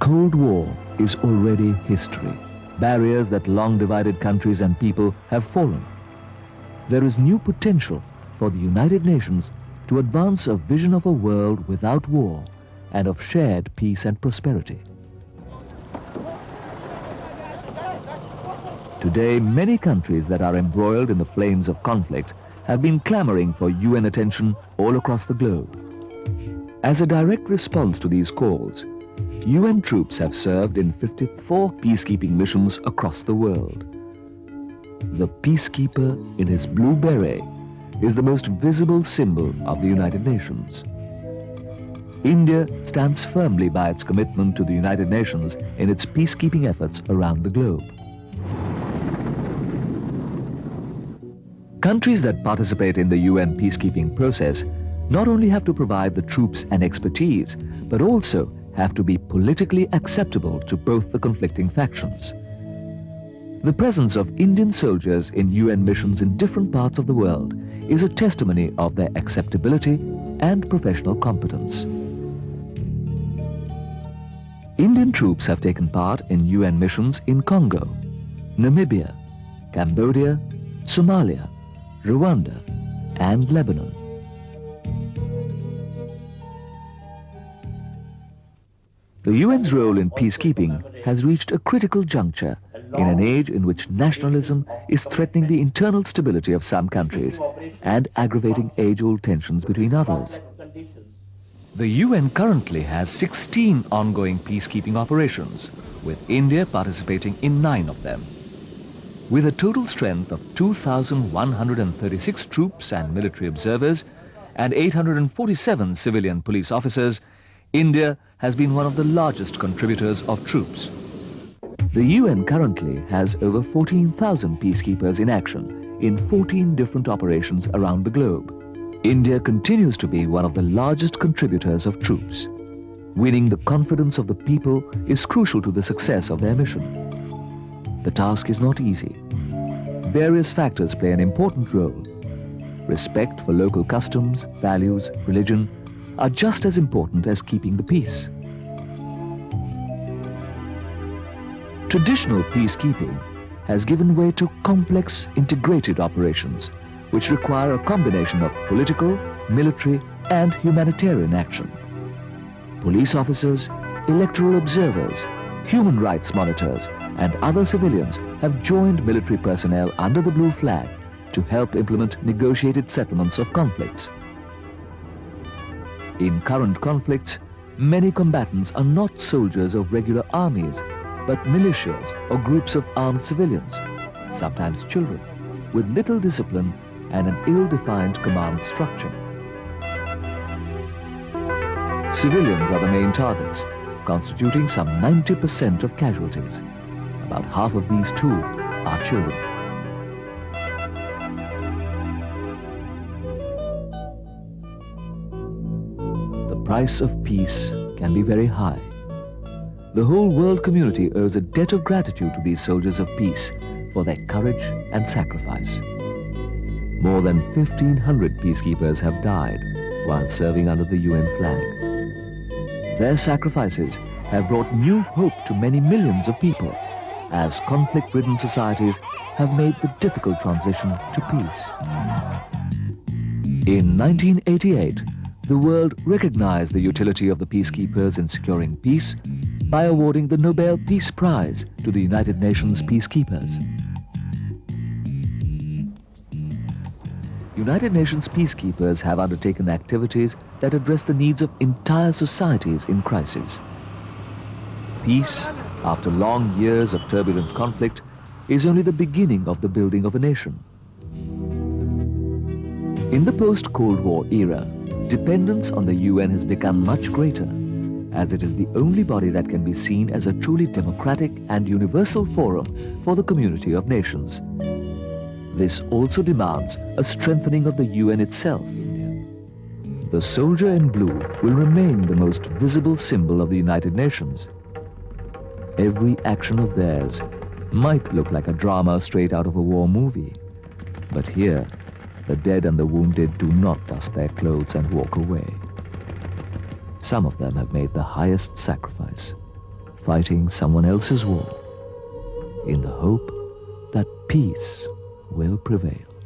Cold War is already history. Barriers that long divided countries and people have fallen. There is new potential for the United Nations to advance a vision of a world without war and of shared peace and prosperity. Today, many countries that are embroiled in the flames of conflict have been clamoring for UN attention all across the globe. As a direct response to these calls, UN troops have served in 54 peacekeeping missions across the world. The peacekeeper in his blue beret is the most visible symbol of the United Nations. India stands firmly by its commitment to the United Nations in its peacekeeping efforts around the globe. Countries that participate in the UN peacekeeping process not only have to provide the troops and expertise, but also have to be politically acceptable to both the conflicting factions. The presence of Indian soldiers in UN missions in different parts of the world is a testimony of their acceptability and professional competence. Indian troops have taken part in UN missions in Congo, Namibia, Cambodia, Somalia, Rwanda, and Lebanon. The UN's role in peacekeeping has reached a critical juncture in an age in which nationalism is threatening the internal stability of some countries and aggravating age-old tensions between others. The UN currently has 16 ongoing peacekeeping operations, with India participating in 9 of them. With a total strength of 2,136 troops and military observers and 847 civilian police officers, India has been one of the largest contributors of troops. The UN currently has over 14,000 peacekeepers in action in 14 different operations around the globe. India continues to be one of the largest contributors of troops. Winning the confidence of the people is crucial to the success of their mission. The task is not easy. Various factors play an important role. Respect for local customs, values, religion are just as important as keeping the peace. Traditional peacekeeping has given way to complex integrated operations which require a combination of political, military and humanitarian action. Police officers, electoral observers, human rights monitors and other civilians have joined military personnel under the blue flag to help implement negotiated settlements of conflicts. In current conflicts, many combatants are not soldiers of regular armies, but militias or groups of armed civilians, sometimes children, with little discipline and an ill-defined command structure. Civilians are the main targets, constituting some 90% of casualties. About half of these too are children. The price of peace can be very high. The whole world community owes a debt of gratitude to these soldiers of peace for their courage and sacrifice. More than 1,500 peacekeepers have died while serving under the UN flag. Their sacrifices have brought new hope to many millions of people, as conflict-ridden societies have made the difficult transition to peace. In 1988, the world recognized the utility of the peacekeepers in securing peace by awarding the Nobel Peace Prize to the United Nations peacekeepers. United Nations peacekeepers have undertaken activities that address the needs of entire societies in crisis. Peace, after long years of turbulent conflict, is only the beginning of the building of a nation. In the post-Cold War era, dependence on the UN has become much greater, as it is the only body that can be seen as a truly democratic and universal forum for the community of nations. This also demands a strengthening of the UN itself. The soldier in blue will remain the most visible symbol of the United Nations. Every action of theirs might look like a drama straight out of a war movie, but here, the dead and the wounded do not dust their clothes and walk away. Some of them have made the highest sacrifice, fighting someone else's war, in the hope that peace will prevail.